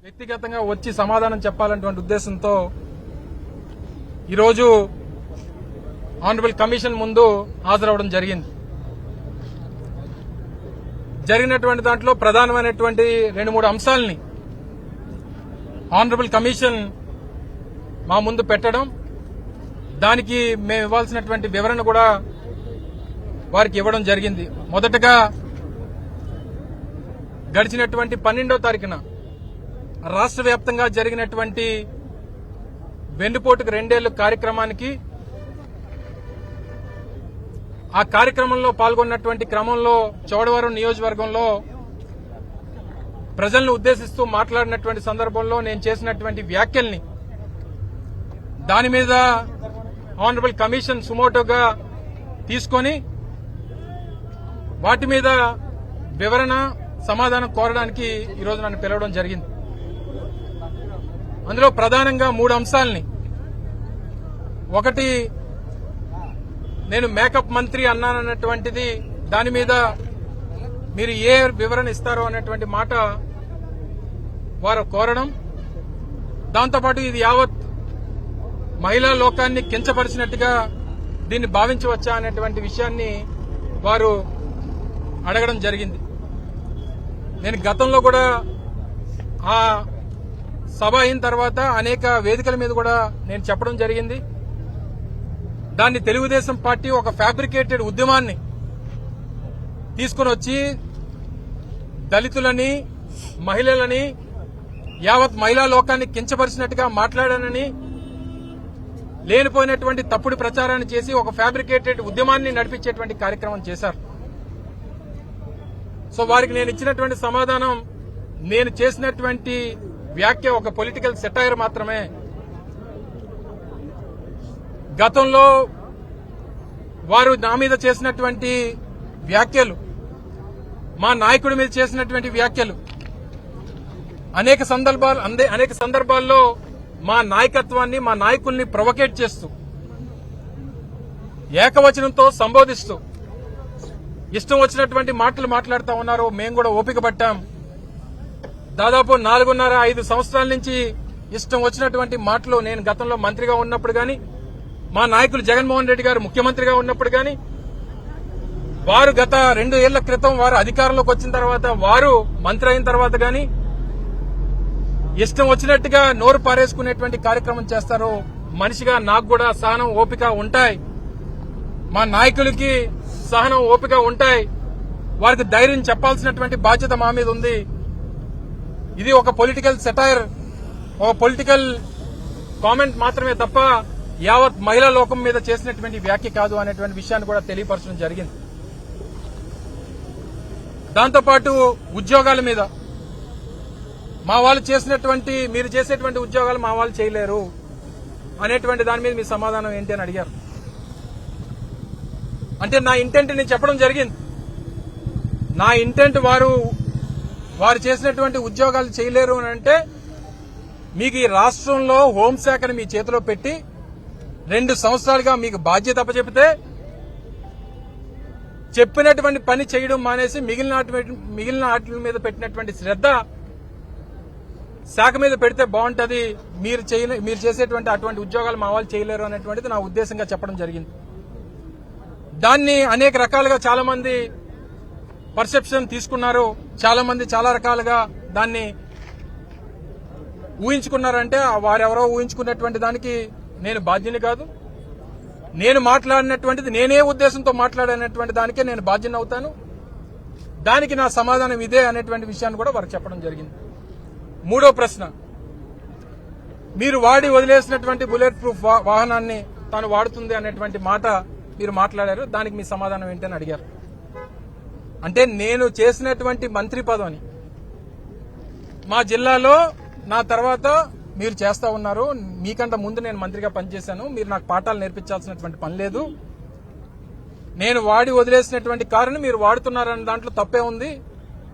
వ్యక్తిగతంగా వచ్చి సమాధానం చెప్పాలనేటువంటి ఉద్దేశంతో ఈరోజు ఆనరబుల్ కమిషన్ ముందు హాజరవడం జరిగింది. జరిగినటువంటి దాంట్లో ప్రధానమైనటువంటి 2-3 అంశాలని ఆనరబుల్ కమిషన్ మా ముందు పెట్టడం, దానికి మేము ఇవ్వాల్సినటువంటి వివరణ కూడా వారికి ఇవ్వడం జరిగింది. మొదటగా గడిచినటువంటి 12వ తారీఖున రాష్ట్ర వ్యాప్తంగా జరిగినటువంటి వెన్నుపోటుకు 2 ఏళ్ల కార్యక్రమానికి ఆ కార్యక్రమంలో పాల్గొన్నటువంటి క్రమంలో చోడవరం నియోజకవర్గంలో ప్రజలను ఉద్దేశిస్తూ మాట్లాడినటువంటి సందర్భంలో నేను చేసినటువంటి వ్యాఖ్యల్ని దాని మీద ఆనరబుల్ కమిషన్ సుమోటోగా తీసుకొని వాటి మీద వివరణ సమాధానం కోరడానికి ఈరోజు నన్ను పిలవడం జరిగింది. అందులో ప్రధానంగా 3 అంశాలని, ఒకటి నేను మేకప్ మంత్రి అన్నానన్నటువంటిది, దాని మీద మీరు ఏ వివరణ ఇస్తారో అనేటువంటి మాట వారు కోరడం, దాంతోపాటు ఇది యావత్ మహిళా లోకాన్ని కించపరిచినట్టుగా దీన్ని భావించవచ్చా అనేటువంటి విషయాన్ని వారు అడగడం జరిగింది. నేను గతంలో కూడా ఆ సభ అయిన తర్వాత అనేక వేదికల మీద కూడా నేను చెప్పడం జరిగింది. దాన్ని తెలుగుదేశం పార్టీ ఒక ఫ్యాబ్రికేటెడ్ ఉద్యమాన్ని తీసుకుని వచ్చి దళితులని, మహిళలని, యావత్ మహిళా లోకాన్ని కించపరిచినట్టుగా మాట్లాడానని లేనిపోయినటువంటి తప్పుడు ప్రచారాన్ని చేసి ఒక ఫ్యాబ్రికేటెడ్ ఉద్యమాన్ని నడిపించేటువంటి కార్యక్రమం చేశారు. సో వారికి నేను ఇచ్చినటువంటి సమాధానం, నేను చేసినటువంటి వ్యాఖ్య ఒక పొలిటికల్ సెటైర్ మాత్రమే. గతంలో వారు నా మీద చేసినటువంటి వ్యాఖ్యలు, మా నాయకుడి మీద చేసినటువంటి వ్యాఖ్యలు అనేక సందర్భాల్లో మా నాయకత్వాన్ని, మా నాయకుల్ని ప్రొవోకేట్ చేస్తూ, ఏకవచనంతో సంబోధిస్తూ ఇష్టం వచ్చినటువంటి మాటలు మాట్లాడుతూ ఉన్నారు. మేము కూడా ఓపిక పట్టాం. దాదాపు 4.5 సంవత్సరాల నుంచి ఇష్టం వచ్చినటువంటి మాటలు నేను గతంలో మంత్రిగా ఉన్నప్పుడు గాని, మా నాయకులు జగన్మోహన్ రెడ్డి గారు ముఖ్యమంత్రిగా ఉన్నప్పుడు గాని, వారు గత 2 ఏళ్ల క్రితం వారు అధికారంలోకి వచ్చిన తర్వాత, వారు మంత్రి అయిన తర్వాత గాని ఇష్టం వచ్చినట్టుగా నోరు పారేసుకునేటువంటి కార్యక్రమం చేస్తారు. మనిషిగా నాకు కూడా సహనం, ఓపిక ఉంటాయి. మా నాయకులకి సహనం, ఓపిక ఉంటాయి. వారికి ధైర్యం చెప్పాల్సినటువంటి బాధ్యత మా మీద ఉంది. ఇది ఒక పొలిటికల్ సెటైర్, ఒక పొలిటికల్ కామెంట్ మాత్రమే తప్ప యావత్ మహిళా లోకం మీద చేసినటువంటి వ్యాఖ్య కాదు అనేటువంటి విషయాన్ని కూడా తెలియపరచడం జరిగింది. దాంతోపాటు ఉద్యోగాల మీద, మా వాళ్ళు చేసినటువంటి, మీరు చేసేటువంటి ఉద్యోగాలు మా వాళ్ళు చేయలేరు అనేటువంటి దాని మీద మీ సమాధానం ఏంటి అని అడిగారు. అంటే నా ఇంటెంట్ నేను చెప్పడం జరిగింది. నా ఇంటెంట్ వారు చేసినటువంటి ఉద్యోగాలు చేయలేరు అని అంటే, మీకు ఈ రాష్ట్రంలో హోంశాఖను మీ చేతిలో పెట్టి 2 సంవత్సరాలుగా మీకు బాధ్యత అప్పచెపితే చెప్పినటువంటి పని చేయడం మానేసి మిగిలిన వాటి మీద పెట్టినటువంటి శ్రద్ధ శాఖ మీద పెడితే బాగుంటది. మీరు చేసేటువంటి అటువంటి ఉద్యోగాలు మా వాళ్ళు చేయలేరు అనేటువంటిది నా ఉద్దేశంగా చెప్పడం జరిగింది. దాన్ని అనేక రకాలుగా చాలా మంది పర్సెప్షన్ తీసుకున్నారు. చాలా మంది చాలా రకాలుగా దాన్ని ఊహించుకున్నారంటే, వారెవరో ఊహించుకున్నటువంటి దానికి నేను బాధ్యుని కాదు. నేను మాట్లాడినటువంటిది, నేనే ఉద్దేశంతో మాట్లాడినటువంటి దానికే నేను బాధ్యుని అవుతాను. దానికి నా సమాధానం ఇదే అనేటువంటి విషయాన్ని కూడా వారికి చెప్పడం జరిగింది. 3వ ప్రశ్న, మీరు వాడి వదిలేసినటువంటి బుల్లెట్ ప్రూఫ్ వాహనాన్ని తాను వాడుతుంది అనేటువంటి మాట మీరు మాట్లాడారు. దానికి మీ సమాధానం ఏంటని అడిగారు. అంటే నేను చేసినటువంటి మంత్రి పదవిని మా జిల్లాలో నా తర్వాత మీరు చేస్తా ఉన్నారు. మీకంటే ముందు నేను మంత్రిగా పనిచేశాను. మీరు నాకు పాఠాలు నేర్పించాల్సినటువంటి పని లేదు. నేను వాడి వదిలేసినటువంటి కారుని మీరు వాడుతున్నారన్న దాంట్లో తప్పే ఉంది.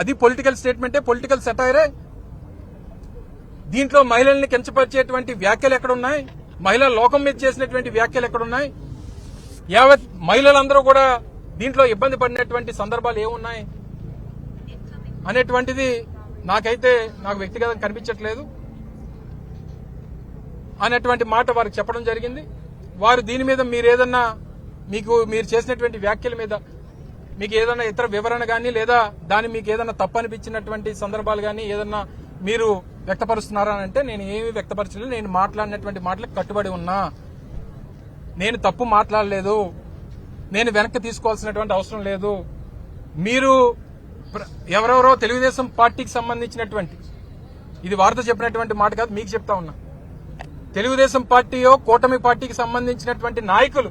అది పొలిటికల్ స్టేట్మెంటే, పొలిటికల్ సెటైరే. దీంట్లో మహిళల్ని కించపరిచేటువంటి వ్యాఖ్యలు ఎక్కడున్నాయి? మహిళా లోకం మీద చేసినటువంటి వ్యాఖ్యలు ఎక్కడున్నాయి? యావత్ మహిళలందరూ కూడా దీంట్లో ఇబ్బంది పడినటువంటి సందర్భాలు ఏమున్నాయి అనేటువంటిది నాకు వ్యక్తిగతంగా కనిపించట్లేదు అనేటువంటి మాట వారికి చెప్పడం జరిగింది. వారు దీని మీద మీరు చేసినటువంటి వ్యాఖ్యల మీద మీకు ఏదైనా ఇతర వివరణ కానీ లేదా దాని మీకు ఏదైనా తప్పు అనిపించినటువంటి సందర్భాలు కానీ ఏదన్నా మీరు వ్యక్తపరుస్తున్నారా అంటే నేను ఏమీ వ్యక్తపరచలేదు. నేను మాట్లాడినటువంటి మాటలకు కట్టుబడి ఉన్నా. నేను తప్పు మాట్లాడలేదు. నేను వెనక్కి తీసుకోవాల్సినటువంటి అవసరం లేదు. మీరు ఎవరెవరో తెలుగుదేశం పార్టీకి సంబంధించినటువంటి ఇది వారితో చెప్పినటువంటి మాట కాదు, మీకు చెప్తా ఉన్నా. తెలుగుదేశం పార్టీయో కూటమి పార్టీకి సంబంధించినటువంటి నాయకులు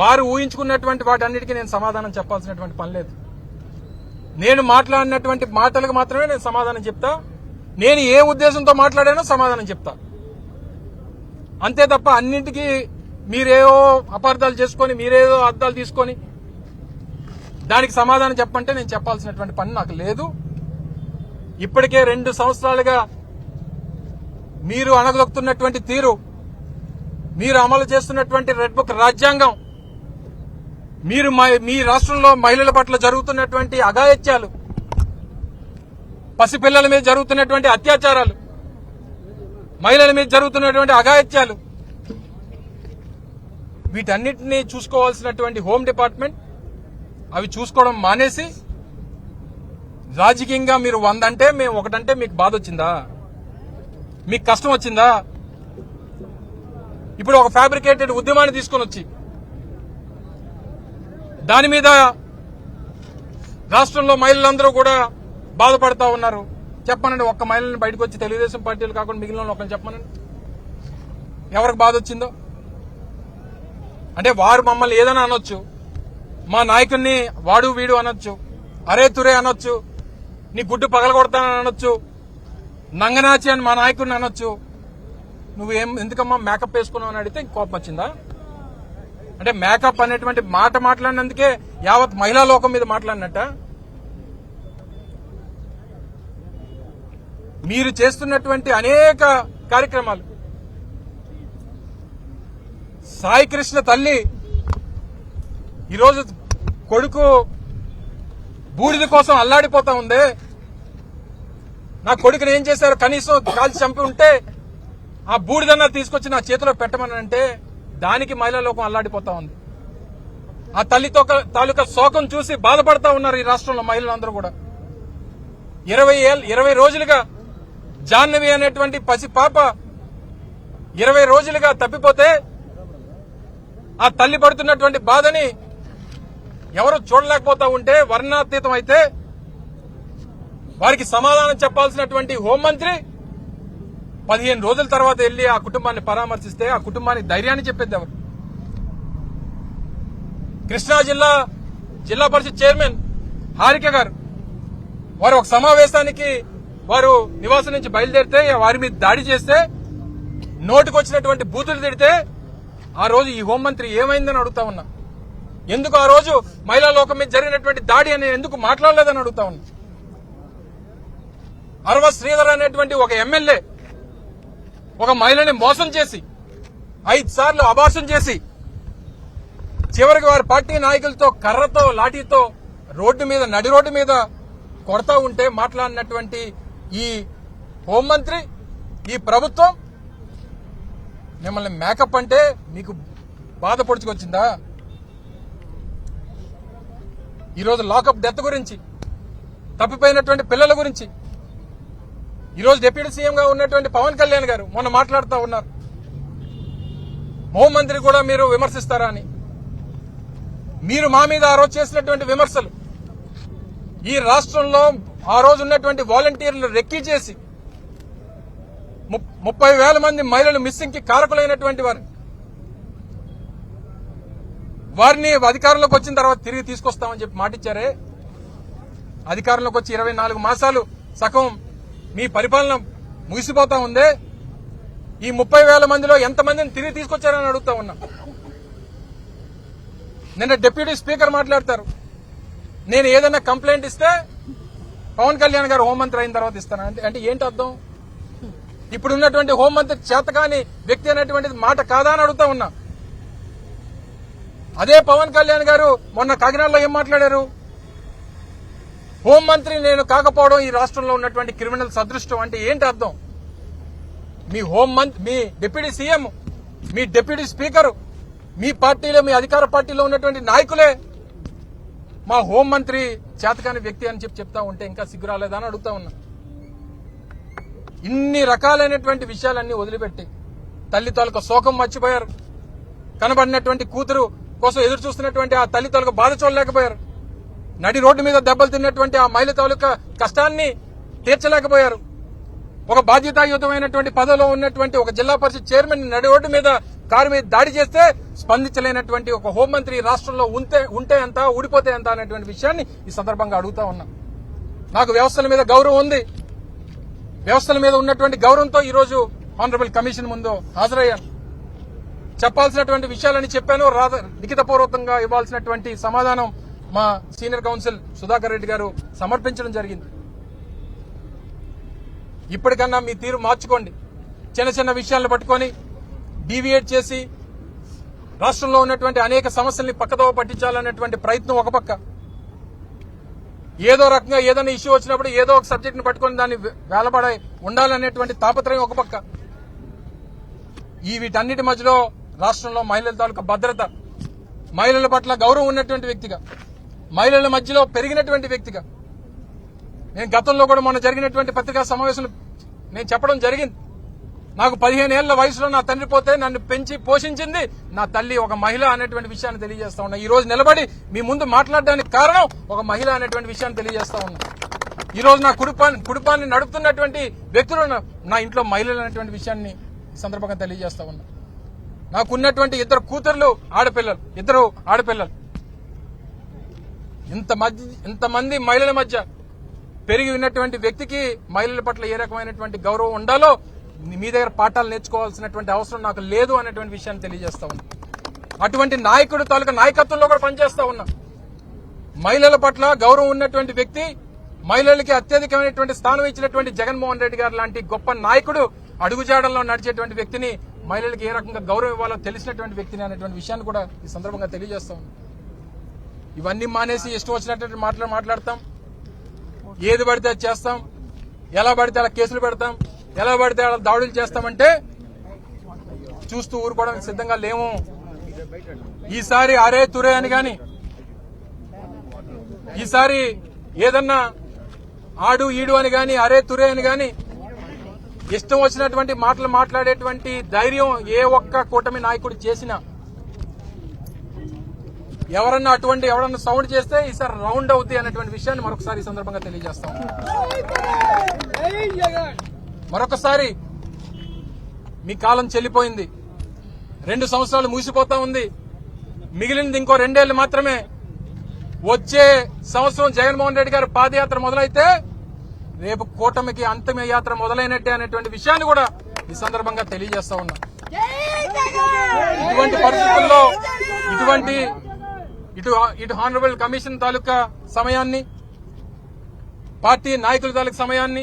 వారు ఊహించుకున్నటువంటి వాటన్నిటికీ నేను సమాధానం చెప్పాల్సినటువంటి పని లేదు. నేను మాట్లాడినటువంటి మాటలకు మాత్రమే నేను సమాధానం చెప్తా. నేను ఏ ఉద్దేశంతో మాట్లాడానో సమాధానం చెప్తా. అంతే తప్ప అన్నింటికీ మీరేవో అపార్థాలు చేసుకొని మీరేదో అర్థాలు తీసుకొని దానికి సమాధానం చెప్పంటే నేను చెప్పాల్సినటువంటి పని నాకు లేదు. ఇప్పటికే 2 సంవత్సరాలుగా మీరు అణగదొక్కుతున్నటువంటి తీరు, మీరు అమలు చేస్తున్నటువంటి రెడ్ బుక్ రాజ్యాంగం, మీరు మీ రాష్ట్రంలో మహిళల పట్ల జరుగుతున్నటువంటి అఘాయిత్యాలు, పసిపిల్లల మీద జరుగుతున్నటువంటి అత్యాచారాలు, మహిళల మీద జరుగుతున్నటువంటి అఘాయిత్యాలు, వీటన్నిటినీ చూసుకోవాల్సినటువంటి హోమ్ డిపార్ట్మెంట్ అవి చూసుకోవడం మానేసి రాజకీయంగా మీరు 100 అంటే మేము 1 అంటే మీకు బాధ వచ్చిందా? మీకు కష్టం వచ్చిందా? ఇప్పుడు ఒక ఫ్యాబ్రికేటెడ్ ఉద్యమాన్ని తీసుకొని వచ్చి దాని మీద రాష్ట్రంలో మహిళలందరూ కూడా బాధపడతా ఉన్నారు. చెప్పనండి, ఒక్క మహిళని బయటకు వచ్చి తెలుగుదేశం పార్టీలు కాకుండా మిగిలిన ఒకరిని చెప్పమనండి ఎవరికి బాధ వచ్చిందో. అంటే వారు మమ్మల్ని ఏదైనా అనొచ్చు, మా నాయకుడిని వాడు వీడు అనొచ్చు, అరే తురే అనొచ్చు, నీ గుడ్డు పగలగొడతానని అనొచ్చు, నంగనాచి అని మా నాయకుడిని అనొచ్చు. ఎందుకమ్మా మేకప్ వేసుకున్నావు అని అడిగితే కోపం వచ్చిందా? అంటే మేకప్ అనేటువంటి మాట మాట్లాడినందుకే యావత్ మహిళా లోకం మీద మాట్లాడినట్ట? మీరు చేస్తున్నటువంటి అనేక కార్యక్రమాలు, సాయి కృష్ణ తల్లి ఈరోజు కొడుకు బూడిద కోసం అల్లాడిపోతా ఉంది. నా కొడుకుని ఏం చేశారు? కనీసం కాల్చి చంపి ఉంటే ఆ బూడిదన్నా తీసుకొచ్చి నా చేతిలో పెట్టమని అంటే దానికి మహిళా లోకం అల్లాడిపోతా ఉంది. ఆ తల్లితో తాలూకా శోకం చూసి బాధపడతా ఉన్నారు ఈ రాష్ట్రంలో మహిళలందరూ కూడా. 20 రోజులుగా జాహ్నవి అనేటువంటి పసి పాప 20 రోజులుగా తప్పిపోతే ఆ తల్లి పడుతున్నటువంటి బాధని ఎవరు చూడలేకపోతా ఉంటే, వర్ణాతీతం అయితే వారికి సమాధానం చెప్పాల్సినటువంటి హోంమంత్రి 15 రోజుల తర్వాత వెళ్లి ఆ కుటుంబాన్ని పరామర్శిస్తే ఆ కుటుంబానికి ధైర్యాన్ని చెప్పేది ఎవరు? కృష్ణా జిల్లా పరిషత్ చైర్మన్ హారిక గారు వారు ఒక సమావేశానికి వారు నివాసం నుంచి బయలుదేరితే వారి మీద దాడి చేస్తే, నోటికొచ్చినటువంటి బూతులు తిడితే ఆ రోజు ఈ హోంమంత్రి ఏమైందని అడుగుతా ఉన్నా. ఎందుకు ఆ రోజు మహిళా లోకం మీద జరిగినటువంటి దాడి అని ఎందుకు మాట్లాడలేదని అడుగుతా ఉన్నా. అరవ శ్రీధర్ అనేటువంటి ఒక ఎమ్మెల్యే ఒక మహిళని మోసం చేసి 5 సార్లు అబార్షన్ చేసి చివరికి వారి పార్టీ నాయకులతో కర్రతో లాఠీతో నడి రోడ్డు మీద కొడతా ఉంటే మాట్లాడినటువంటి ఈ హోంమంత్రి, ఈ ప్రభుత్వం మిమ్మల్ని మేకప్ అంటే మీకు బాధ పొడుచుకొచ్చిందా? ఈరోజు లాకప్ డెత్ గురించి, తప్పిపోయినటువంటి పిల్లల గురించి ఈరోజు డిప్యూటీ సీఎంగా ఉన్నటువంటి పవన్ కళ్యాణ్ గారు మొన్న మాట్లాడుతూ ఉన్నారు. హోంమంత్రి కూడా మీరు విమర్శిస్తారా అని. మీరు మా మీద ఆ రోజు చేసినటువంటి విమర్శలు, ఈ రాష్ట్రంలో ఆ రోజు ఉన్నటువంటి వాలంటీర్లు రెక్కీ చేసి 30,000 మంది మహిళలు మిస్సింగ్ కి కారకులైనటువంటి వారిని అధికారంలోకి వచ్చిన తర్వాత తిరిగి తీసుకొస్తామని చెప్పి మాటిచ్చారే. అధికారంలోకి వచ్చి 24 మాసాలు సగం మీ పరిపాలన ముగిసిపోతా ఉందే. ఈ 30,000 మందిలో ఎంతమందిని తిరిగి తీసుకొచ్చారని అడుగుతా ఉన్నా. నిన్న డిప్యూటీ స్పీకర్ మాట్లాడతారు, నేను ఏదైనా కంప్లైంట్ ఇస్తే పవన్ కళ్యాణ్ గారు హోంమంత్రి అయిన తర్వాత ఇస్తాను అంటే ఏంటి అర్థం? ఇప్పుడు ఉన్నటువంటి హోంమంత్రి చేతకాని వ్యక్తి అనేటువంటిది మాట కాదా అని అడుగుతా ఉన్నా. అదే పవన్ కళ్యాణ్ గారు మొన్న కాకినాడలో ఏం మాట్లాడారు? హోంమంత్రి నేను కాకపోవడం ఈ రాష్ట్రంలో ఉన్నటువంటి క్రిమినల్ అదృష్టం అంటే ఏంటి అర్థం? మీ మీ డిప్యూటీ సీఎం, మీ డిప్యూటీ స్పీకర్, మీ పార్టీలో, మీ అధికార పార్టీలో ఉన్నటువంటి నాయకులే మా హోంమంత్రి చేతకాని వ్యక్తి అని చెప్తా ఉంటే ఇంకా సిగ్గు రాలేదా అని అడుగుతా ఉన్నా. ఇన్ని రకాలైనటువంటి విషయాలన్నీ వదిలిపెట్టి తల్లి తాలూకా శోకం మర్చిపోయారు. కనబడినటువంటి కూతురు కోసం ఎదురు చూస్తున్నటువంటి ఆ తల్లి తాలూకా బాధ చూడలేకపోయారు. నడి రోడ్డు మీద దెబ్బలు తిన్నటువంటి ఆ మహిళ తాలూకా కష్టాన్ని తీర్చలేకపోయారు. ఒక బాధ్యతాయుతమైనటువంటి పదవిలో ఉన్నటువంటి ఒక జిల్లా పరిషత్ చైర్మన్ నడి రోడ్డు మీద కారు మీద దాడి చేస్తే స్పందించలేనటువంటి ఒక హోంమంత్రి రాష్ట్రంలో ఉంటే ఎంత, ఊడిపోతే ఎంత అనేటువంటి విషయాన్ని ఈ సందర్భంగా అడుగుతా ఉన్నా. నాకు వ్యవస్థల మీద గౌరవం ఉంది. వ్యవస్థల మీద ఉన్నటువంటి గౌరవంతో ఈ రోజు ఆనరబుల్ కమిషన్ ముందు హాజరయ్యాను. చెప్పాల్సినటువంటి విషయాలని చెప్పాను. లిఖితపూర్వకంగా ఇవ్వాల్సినటువంటి సమాధానం మా సీనియర్ కౌన్సిల్ సుధాకర్ రెడ్డి గారు సమర్పించడం జరిగింది. ఇప్పటికన్నా మీ తీరు మార్చుకోండి. చిన్న చిన్న విషయాలను పట్టుకొని డీవియేట్ చేసి రాష్ట్రంలో ఉన్నటువంటి అనేక సమస్యల్ని పక్కదోవ పట్టించాలనేటువంటి ప్రయత్నం ఒక పక్క, ఏదో రకంగా ఏదైనా ఇష్యూ వచ్చినప్పుడు ఏదో ఒక సబ్జెక్ట్ ని పట్టుకొని దాన్ని వేలబడ ఉండాలనేటువంటి తాపత్రయం ఒక పక్క. వీటన్నిటి మధ్యలో రాష్ట్రంలో మహిళల తాలూకా భద్రత, మహిళల పట్ల గౌరవం ఉన్నటువంటి వ్యక్తిగా, మహిళల మధ్యలో పెరిగినటువంటి వ్యక్తిగా నేను గతంలో కూడా మొన్న జరిగినటువంటి పత్రికా సమావేశంలో నేను చెప్పడం జరిగింది. నాకు 15 ఏళ్ల వయసులో నా తండ్రి పోతే నన్ను పెంచి పోషించింది నా తల్లి, ఒక మహిళ అనేటువంటి విషయాన్ని తెలియజేస్తా ఉన్నా. ఈ రోజు నిలబడి మీ ముందు మాట్లాడడానికి కారణం ఒక మహిళ అనేటువంటి విషయాన్ని తెలియజేస్తా ఉన్నా. ఈ రోజు నా కుటుంబాన్ని నడుపుతున్నటువంటి వ్యక్తులు నా ఇంట్లో మహిళలు అనేటువంటి విషయాన్ని ఈ సందర్భంగా తెలియజేస్తా ఉన్నా. నాకున్నటువంటి ఇద్దరు కూతుర్లు ఇద్దరు ఆడపిల్లలు. ఇంతమంది మహిళల మధ్య పెరిగి ఉన్నటువంటి వ్యక్తికి మహిళల పట్ల ఏ రకమైనటువంటి గౌరవం ఉండాలో మీ దగ్గర పాఠాలు నేర్చుకోవాల్సినటువంటి అవసరం నాకు లేదు అనేటువంటి విషయాన్ని తెలియజేస్తా ఉన్నా. అటువంటి నాయకుడు తాలూకా నాయకత్వంలో కూడా పనిచేస్తా ఉన్నా. మహిళల పట్ల గౌరవం ఉన్నటువంటి వ్యక్తి, మహిళలకి అత్యధికమైనటువంటి స్థానం ఇచ్చినటువంటి జగన్మోహన్ రెడ్డి గారు లాంటి గొప్ప నాయకుడు అడుగుజాడల్లో నడిచేటువంటి వ్యక్తిని, మహిళలకు ఏ రకంగా గౌరవం ఇవ్వాలో తెలిసినటువంటి వ్యక్తిని అనేటువంటి విషయాన్ని కూడా ఈ సందర్భంగా తెలియజేస్తా ఉన్నా. ఇవన్నీ మానేసి ఇష్టం వచ్చినటువంటి మాట్లాడతాం, ఏది పడితే అది చేస్తాం, ఎలా పడితే అలా కేసులు పెడతాం, ఎలా పడితే అలా దాడులు చేస్తామంటే చూస్తూ ఊరుకోవడానికి సిద్ధంగా లేము. ఈసారి అరే తురే అని గాని, ఈసారి ఏదన్నా ఆడు ఈడు అని గాని, అరే తురే అని గాని ఇష్టం వచ్చినటువంటి మాటలు మాట్లాడేటువంటి ధైర్యం ఏ ఒక్క కూటమి నాయకుడు చేసినా, ఎవరన్నా సౌండ్ చేస్తే ఈసారి రౌండ్ అవుతాయి అనేటువంటి విషయాన్ని మరొకసారి ఈ సందర్భంగా తెలియజేస్తాం. మరొకసారి మీ కాలం చెల్లిపోయింది. 2 సంవత్సరాలు ముగిసిపోతా ఉంది. మిగిలినది ఇంకో 2 ఏళ్లు మాత్రమే. వచ్చే సంవత్సరం జగన్మోహన్ రెడ్డి గారు పాదయాత్ర మొదలైతే రేపు కూటమికి అంతిమ యాత్ర మొదలైనట్టే అనేటువంటి విషయాన్ని కూడా ఈ సందర్భంగా తెలియజేస్తా ఉన్నా. ఇటువంటి పరిస్థితుల్లో ఇటు హానరబుల్ కమిషన్ తాలూకా సమయాన్ని, పార్టీ నాయకుల తాలూకా సమయాన్ని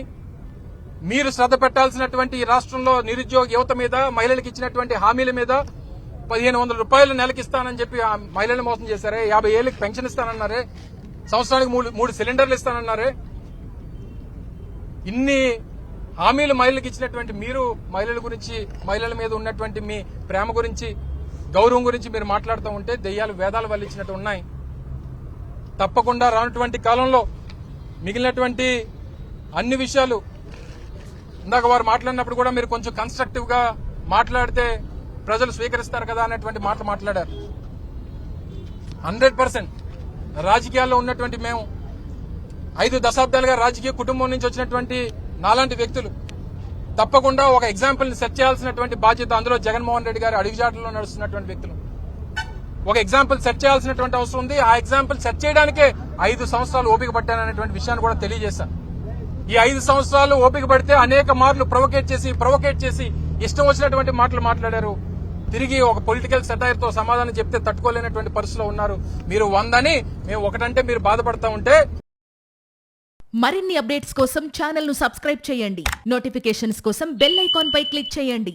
మీరు శ్రద్ధ పెట్టాల్సినటువంటి ఈ రాష్ట్రంలో నిరుద్యోగ యువత మీద, మహిళలకు ఇచ్చినటువంటి హామీల మీద 1500 రూపాయలు నెలకిస్తానని చెప్పి ఆ మహిళలను మోసం చేశారే, 50 ఏళ్ళకి పెన్షన్ ఇస్తానన్నారే, సంవత్సరానికి 3 సిలిండర్లు ఇస్తానన్నారే, ఇన్ని హామీలు మహిళలకు ఇచ్చినటువంటి మీరు మహిళల గురించి, మహిళల మీద ఉన్నటువంటి మీ ప్రేమ గురించి, గౌరవం గురించి మీరు మాట్లాడుతూ ఉంటే దెయ్యాలు వేదాలు వల్లించినట్టు ఉన్నాయి. తప్పకుండా రానటువంటి కాలంలో మిగిలినటువంటి అన్ని విషయాలు, ఇందాక వారు మాట్లాడినప్పుడు కూడా మీరు కొంచెం కన్స్ట్రక్టివ్ గా మాట్లాడితే ప్రజలు స్వీకరిస్తారు కదా అనేటువంటి మాటలు మాట్లాడారు. 100% రాజకీయాల్లో ఉన్నటువంటి మేము 5 దశాబ్దాలుగా రాజకీయ కుటుంబం నుంచి వచ్చినటువంటి నాలాంటి వ్యక్తులు తప్పకుండా ఒక ఎగ్జాంపుల్ ని సెట్ చేయాల్సినటువంటి బాధ్యత, అందులో జగన్మోహన్ రెడ్డి గారి అడుగుజాడల్లో నడుస్తున్నటువంటి వ్యక్తులు ఒక ఎగ్జాంపుల్ సెట్ చేయాల్సినటువంటి అవసరం ఉంది. ఆ ఎగ్జాంపుల్ సెట్ చేయడానికే 5 సంవత్సరాలు ఓపిక పట్టాననేటువంటి విషయాన్ని కూడా తెలియజేశాను. ఈ 5 సంవత్సరాలు ఓపిక పడితే అనేక మార్లు ప్రొవోకేట్ చేసి ఇష్టం వచ్చినటువంటి మాటలు మాట్లాడారు. తిరిగి ఒక పొలిటికల్ సెటైర్ తో సమాధానం చెప్తే తట్టుకోలేనటువంటి పరిస్థితిలో ఉన్నారు. మీరు 100 అని మేము 1 అంటే మీరు బాధపడతా ఉంటే. మరిన్ని అప్డేట్స్ కోసం ఛానల్ ను సబ్స్క్రైబ్ చేయండి. నోటిఫికేషన్స్ కోసం బెల్ ఐకాన్ పై క్లిక్ చేయండి.